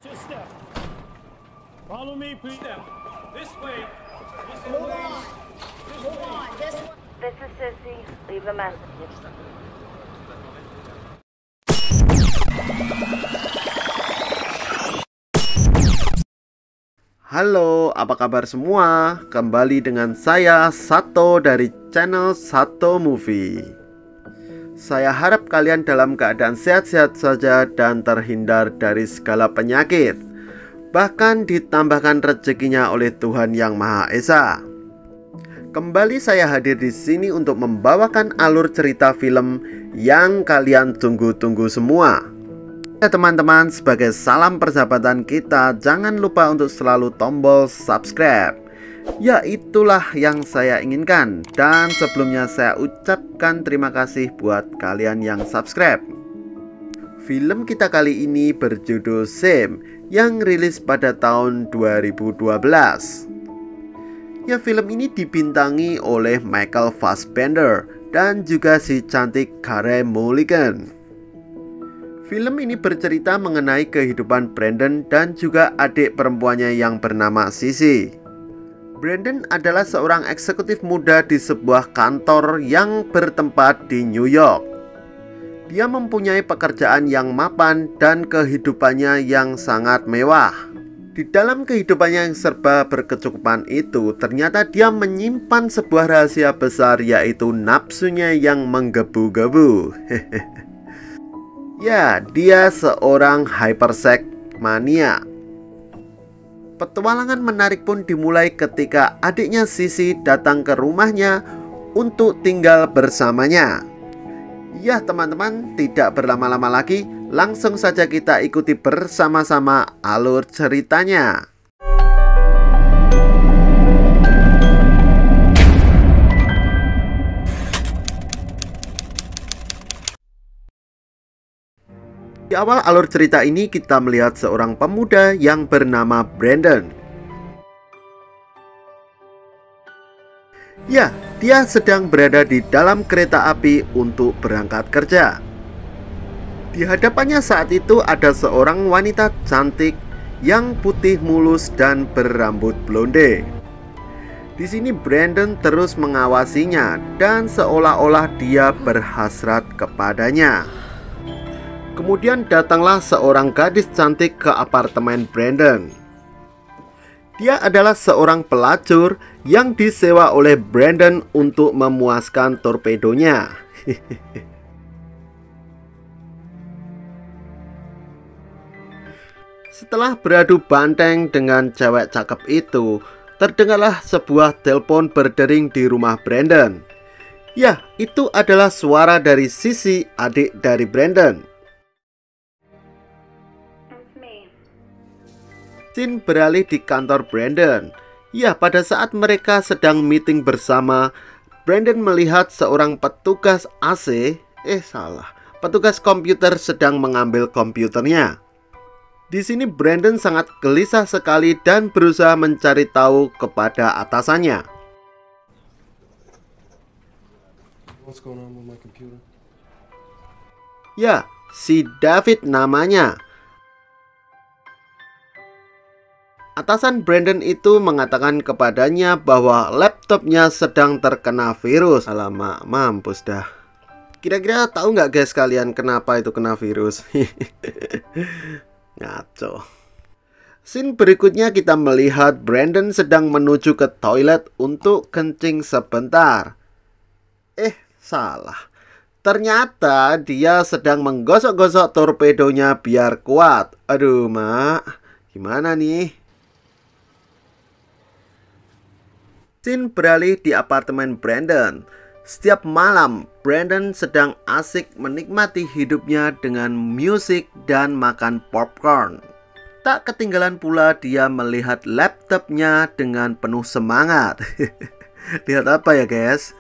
Just step. Follow me, please. Step. This way. Move on. Move on. This way. This is Sissy. Leave a message. Halo, apa kabar semua? Kembali dengan saya Sato dari channel Sato Movie. Saya harap kalian dalam keadaan sehat-sehat saja dan terhindar dari segala penyakit, bahkan ditambahkan rezekinya oleh Tuhan Yang Maha Esa. Kembali saya hadir di sini untuk membawakan alur cerita film yang kalian tunggu-tunggu semua. Ya teman-teman, sebagai salam persahabatan kita, jangan lupa untuk selalu tombol subscribe. Ya, itulah yang saya inginkan. Dan sebelumnya saya ucapkan terima kasih buat kalian yang subscribe. Film kita kali ini berjudul Same, yang rilis pada tahun 2012. Ya, film ini dibintangi oleh Michael Fassbender dan juga si cantik Carey Mulligan. Film ini bercerita mengenai kehidupan Brandon dan juga adik perempuannya yang bernama Sissy. Brandon adalah seorang eksekutif muda di sebuah kantor yang bertempat di New York. Dia mempunyai pekerjaan yang mapan dan kehidupannya yang sangat mewah. Di dalam kehidupannya yang serba berkecukupan itu, ternyata dia menyimpan sebuah rahasia besar, yaitu nafsunya yang menggebu-gebu. Ya, dia seorang hypersex mania. Petualangan menarik pun dimulai ketika adiknya Sissy datang ke rumahnya untuk tinggal bersamanya. Ya teman-teman, tidak berlama-lama lagi, langsung saja kita ikuti bersama-sama alur ceritanya. Di awal alur cerita ini kita melihat seorang pemuda yang bernama Brandon. Ya, dia sedang berada di dalam kereta api untuk berangkat kerja. Di hadapannya saat itu ada seorang wanita cantik yang putih mulus dan berambut blonde. Di sini Brandon terus mengawasinya dan seolah-olah dia berhasrat kepadanya. Kemudian datanglah seorang gadis cantik ke apartemen Brandon. Dia adalah seorang pelacur yang disewa oleh Brandon untuk memuaskan torpedonya. Setelah beradu banteng dengan cewek cakep itu, terdengarlah sebuah telepon berdering di rumah Brandon. Ya, itu adalah suara dari Sissy, adik dari Brandon. Scene beralih di kantor Brandon. Ya, pada saat mereka sedang meeting bersama, Brandon melihat seorang petugas AC, petugas komputer sedang mengambil komputernya. Di sini Brandon sangat gelisah sekali dan berusaha mencari tahu kepada atasannya. What's going on with my computer? Ya, si David namanya. Atasan Brandon itu mengatakan kepadanya bahwa laptopnya sedang terkena virus. Alamak, mampus dah. Kira-kira tahu nggak guys kalian kenapa itu kena virus? Ngaco. Scene berikutnya kita melihat Brandon sedang menuju ke toilet untuk kencing sebentar. Salah. Ternyata dia sedang menggosok-gosok torpedonya biar kuat. Aduh mak, gimana nih? Scene beralih di apartemen Brandon. Setiap malam, Brandon sedang asik menikmati hidupnya dengan musik dan makan popcorn. Tak ketinggalan pula dia melihat laptopnya dengan penuh semangat. Lihat apa ya guys?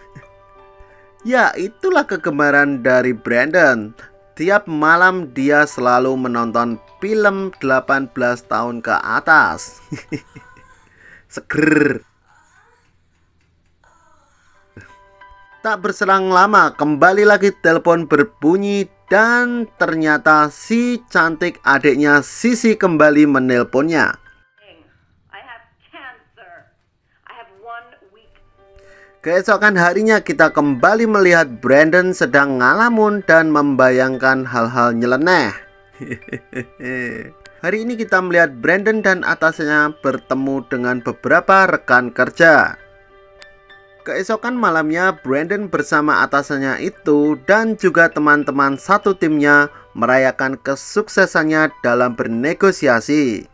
Ya, itulah kegemaran dari Brandon. Tiap malam dia selalu menonton film 18 tahun ke atas. Seger. Tak berselang lama, kembali lagi telepon berbunyi dan ternyata si cantik adiknya Sissy kembali menelponnya. I have cancer. I have 1 week. Keesokan harinya kita kembali melihat Brandon sedang ngalamun dan membayangkan hal-hal nyeleneh. Hari ini kita melihat Brandon dan atasnya bertemu dengan beberapa rekan kerja. Keesokan malamnya, Brandon bersama atasannya itu dan juga teman-teman satu timnya merayakan kesuksesannya dalam bernegosiasi.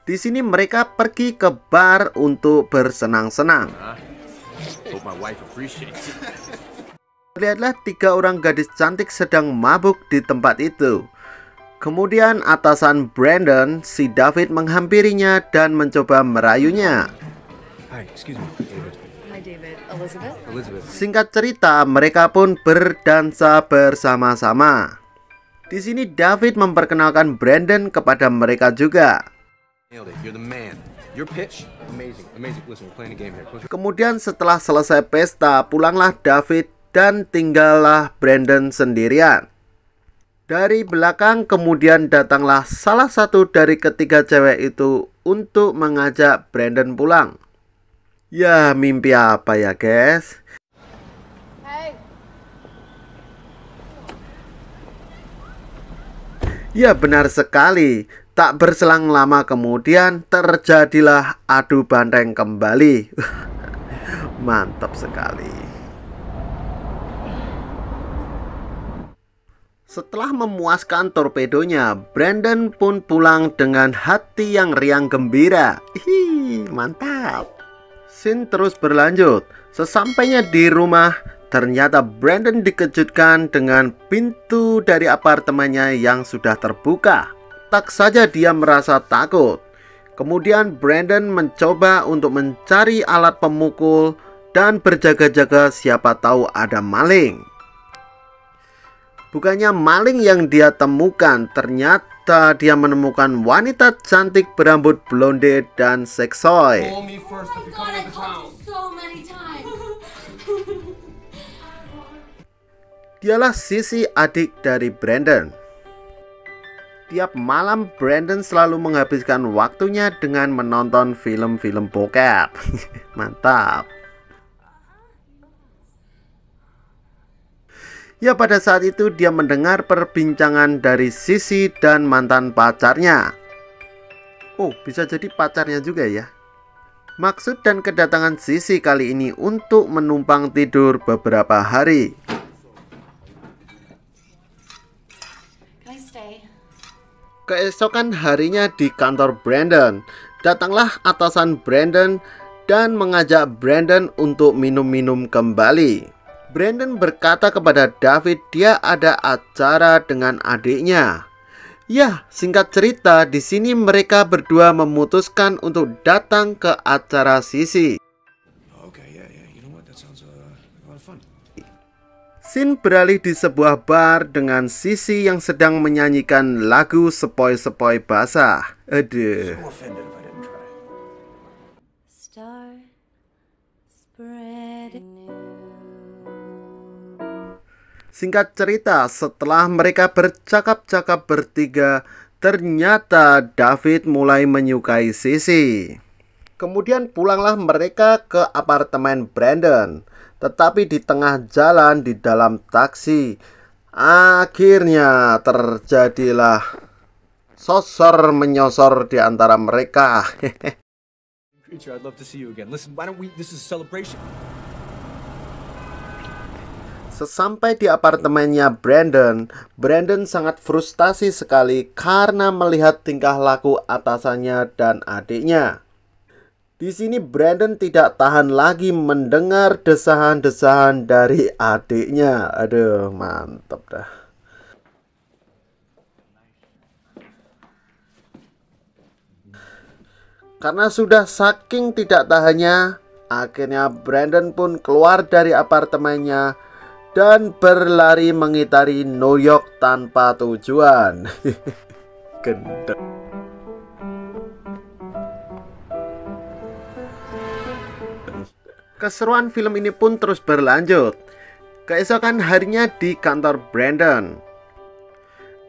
Di sini mereka pergi ke bar untuk bersenang-senang. Lihatlah 3 orang gadis cantik sedang mabuk di tempat itu. Kemudian atasan Brandon, si David, menghampirinya dan mencoba merayunya. Hi, excuse me, David. Hi, David. Elizabeth? Elizabeth. Singkat cerita, mereka pun berdansa bersama-sama. Di sini David memperkenalkan Brandon kepada mereka juga. Nailed it. You're the man. Your pitch, amazing, amazing. Listen, we're playing a game here. Kemudian setelah selesai pesta, pulanglah David dan tinggallah Brandon sendirian. Dari belakang kemudian datanglah salah satu dari ketiga cewek itu untuk mengajak Brandon pulang. Ya, mimpi apa ya, guys? Hey. Ya, benar sekali. Tak berselang lama kemudian terjadilah adu banteng kembali. Mantap sekali. Setelah memuaskan torpedonya, Brandon pun pulang dengan hati yang riang gembira. Hihi, mantap. Scene terus berlanjut. Sesampainya di rumah, ternyata Brandon dikejutkan dengan pintu dari apartemennya yang sudah terbuka. Tak saja dia merasa takut. Kemudian Brandon mencoba untuk mencari alat pemukul dan berjaga-jaga siapa tahu ada maling. Bukannya maling yang dia temukan, ternyata dia menemukan wanita cantik berambut blonde dan seksoi. Call me first if you're coming into town. So many times. Dialah Sissy, adik dari Brandon. Tiap malam Brandon selalu menghabiskan waktunya dengan menonton film-film bokep. Mantap. Ya, pada saat itu dia mendengar perbincangan dari Sissy dan mantan pacarnya. Oh, bisa jadi pacarnya juga ya. Maksud dan kedatangan Sissy kali ini untuk menumpang tidur beberapa hari. Can I stay? Keesokan harinya di kantor Brandon, datanglah atasan Brandon dan mengajak Brandon untuk minum-minum kembali. Brandon berkata kepada David dia ada acara dengan adiknya. Ya, singkat cerita, di sini mereka berdua memutuskan untuk datang ke acara Sissy. Okay, yeah. You know what? That sounds like a lot of fun. Scene beralih di sebuah bar dengan Sissy yang sedang menyanyikan lagu sepoi-sepoi basah. Aduh. So offended if I didn't try. Start spreading news. Singkat cerita, setelah mereka bercakap-cakap bertiga, ternyata David mulai menyukai Sissy. Kemudian pulanglah mereka ke apartemen Brandon. Tetapi di tengah jalan di dalam taksi, akhirnya terjadilah sosor menyosor di antara mereka. Creature, I'd love to see you again. Listen, why don't we? This is a celebration. Sesampai di apartemennya Brandon, Brandon sangat frustasi sekali karena melihat tingkah laku atasannya dan adiknya. Di sini Brandon tidak tahan lagi mendengar desahan-desahan dari adiknya. Aduh, mantap dah. Karena sudah saking tidak tahannya, akhirnya Brandon pun keluar dari apartemennya dan berlari mengitari New York tanpa tujuan. Gendeng. Keseruan film ini pun terus berlanjut. Keesokan harinya di kantor Brandon.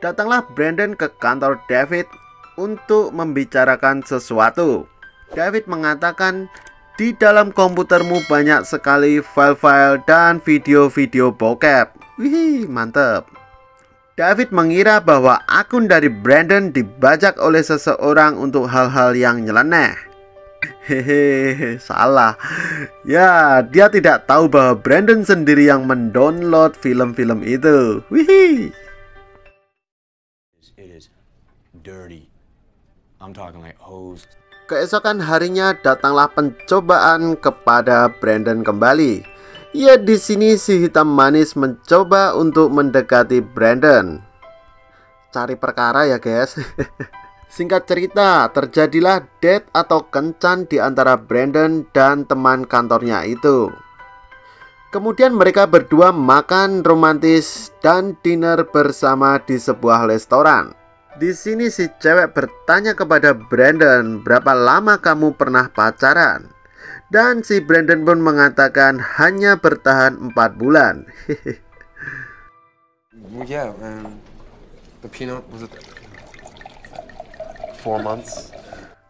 Datanglah Brandon ke kantor David untuk membicarakan sesuatu. David mengatakan, di dalam komputermu banyak sekali file-file dan video-video bokep. Wih, mantep. David mengira bahwa akun dari Brandon dibajak oleh seseorang untuk hal-hal yang nyeleneh. Hehehe, salah. Ya, dia tidak tahu bahwa Brandon sendiri yang mendownload film-film itu. Wih. It is dirty. I'm talking like hose. Keesokan harinya datanglah pencobaan kepada Brandon kembali. Ya, di sini si hitam manis mencoba untuk mendekati Brandon. Cari perkara ya guys. Singkat cerita, terjadilah date atau kencan di antara Brandon dan teman kantornya itu. Kemudian mereka berdua makan romantis dan dinner bersama di sebuah restoran. Di sini si cewek bertanya kepada Brandon, berapa lama kamu pernah pacaran? Dan si Brandon pun mengatakan hanya bertahan 4 bulan. Well, yeah, the peanut was it 4 months.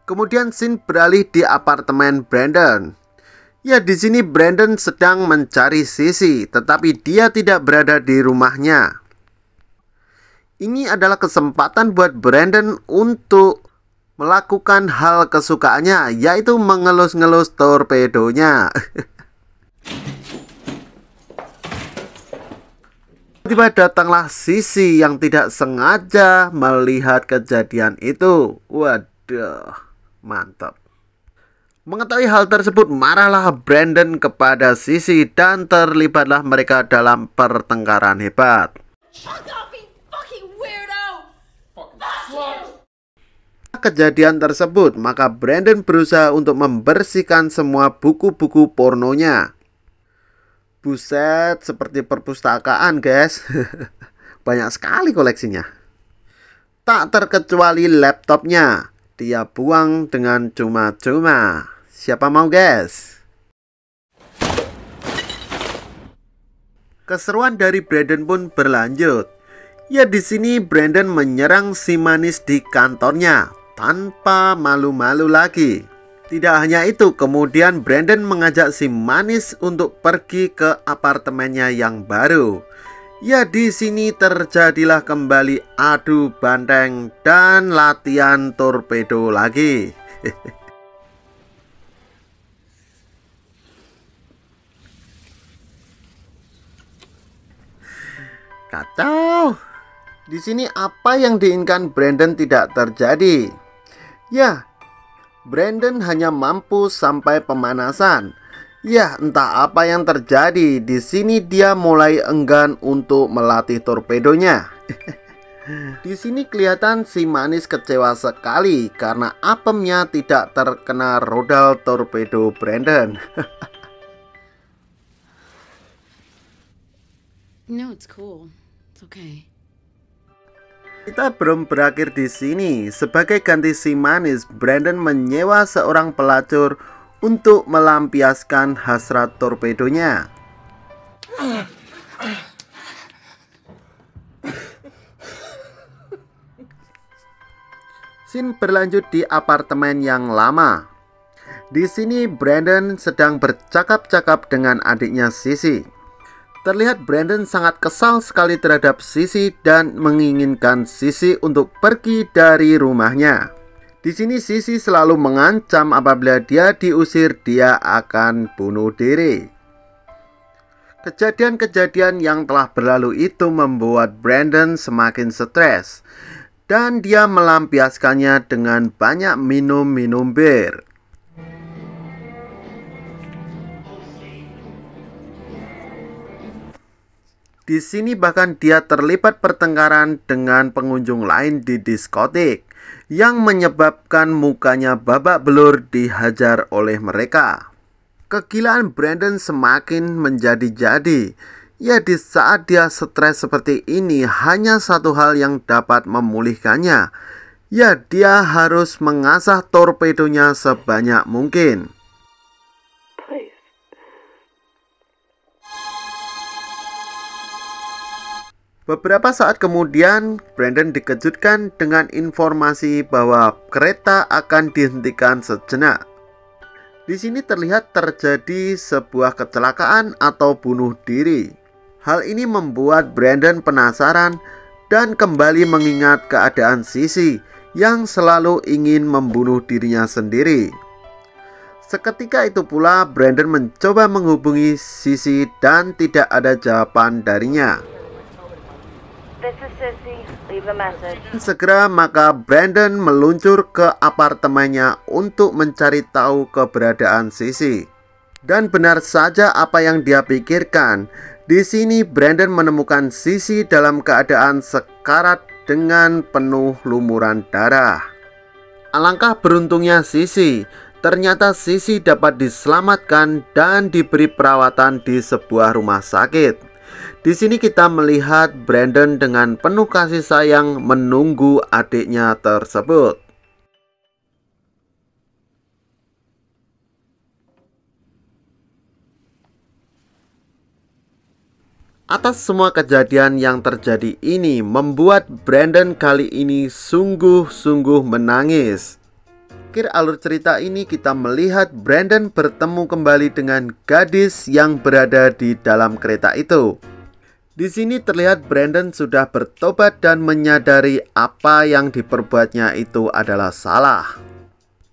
Kemudian scene beralih di apartemen Brandon. Ya, di sini Brandon sedang mencari Sissy, tetapi dia tidak berada di rumahnya. Ini adalah kesempatan buat Brandon untuk melakukan hal kesukaannya, yaitu mengelus-ngelus torpedonya. Tiba datanglah Sissy yang tidak sengaja melihat kejadian itu. Waduh, mantap. Mengetahui hal tersebut, marahlah Brandon kepada Sissy dan terlibatlah mereka dalam pertengkaran hebat. Kejadian tersebut, maka Brandon berusaha untuk membersihkan semua buku-buku pornonya. Buset, seperti perpustakaan guys. Banyak sekali koleksinya. Tak terkecuali laptopnya, dia buang dengan cuma-cuma. Siapa mau guys? Keseruan dari Brandon pun berlanjut. Ya, di sini Brandon menyerang si manis di kantornya tanpa malu-malu lagi. Tidak hanya itu, kemudian Brandon mengajak si manis untuk pergi ke apartemennya yang baru. Ya, di sini terjadilah kembali adu banteng dan latihan torpedo lagi. Kacau. Di sini apa yang diinginkan Brandon tidak terjadi. Ya, Brandon hanya mampu sampai pemanasan. Ya, entah apa yang terjadi. Di sini dia mulai enggan untuk melatih torpedonya. Di sini kelihatan si manis kecewa sekali karena apemnya tidak terkena rodal torpedo Brandon. No, it's cool. It's okay. Kita belum berakhir di sini. Sebagai ganti si manis, Brandon menyewa seorang pelacur untuk melampiaskan hasrat torpedonya. Scene berlanjut di apartemen yang lama. Di sini Brandon sedang bercakap-cakap dengan adiknya Sissy. Terlihat Brandon sangat kesal sekali terhadap Sissy dan menginginkan Sissy untuk pergi dari rumahnya. Di sini Sissy selalu mengancam apabila dia diusir, dia akan bunuh diri. Kejadian-kejadian yang telah berlalu itu membuat Brandon semakin stres dan dia melampiaskannya dengan banyak minum bir. Di sini bahkan dia terlibat pertengkaran dengan pengunjung lain di diskotik yang menyebabkan mukanya babak belur dihajar oleh mereka. Kegilaan Brandon semakin menjadi-jadi. Ya, di saat dia stres seperti ini, hanya satu hal yang dapat memulihkannya. Ya, dia harus mengasah torpedonya sebanyak mungkin. Please, Beberapa saat kemudian, Brandon dikejutkan dengan informasi bahwa kereta akan dihentikan sejenak. Di sini terlihat terjadi sebuah kecelakaan atau bunuh diri. Hal ini membuat Brandon penasaran dan kembali mengingat keadaan Sissy yang selalu ingin membunuh dirinya sendiri. Seketika itu pula Brandon mencoba menghubungi Sissy dan tidak ada jawaban darinya. This is Sissy. Leave a message. Segera maka Brandon meluncur ke apartemennya untuk mencari tahu keberadaan Sissy. Dan benar saja apa yang dia pikirkan. Di sini Brandon menemukan Sissy dalam keadaan sekarat dengan penuh lumuran darah. Alangkah beruntungnya Sissy. Ternyata Sissy dapat diselamatkan dan diberi perawatan di sebuah rumah sakit. Di sini kita melihat Brandon dengan penuh kasih sayang menunggu adiknya tersebut. Atas semua kejadian yang terjadi ini membuat Brandon kali ini sungguh-sungguh menangis. Akhir alur cerita ini kita melihat Brandon bertemu kembali dengan gadis yang berada di dalam kereta itu. Di sini terlihat Brandon sudah bertobat dan menyadari apa yang diperbuatnya itu adalah salah.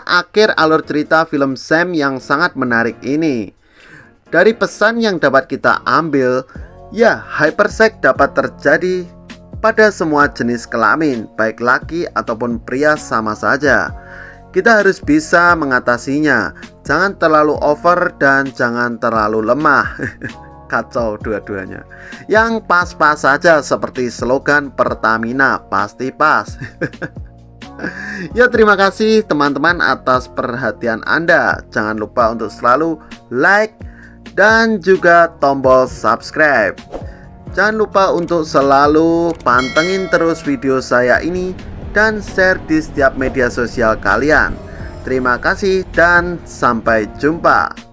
Akhir alur cerita film Sam yang sangat menarik ini. Dari pesan yang dapat kita ambil, ya, hypersex dapat terjadi pada semua jenis kelamin, baik laki ataupun pria sama saja. Kita harus bisa mengatasinya. Jangan terlalu over dan jangan terlalu lemah. Kacau dua-duanya. Yang pas-pas saja seperti slogan Pertamina, pasti pas. Ya, terima kasih teman-teman atas perhatian Anda. Jangan lupa untuk selalu like dan juga tombol subscribe. Jangan lupa untuk selalu pantengin terus video saya ini dan share di setiap media sosial kalian. Terima kasih dan sampai jumpa.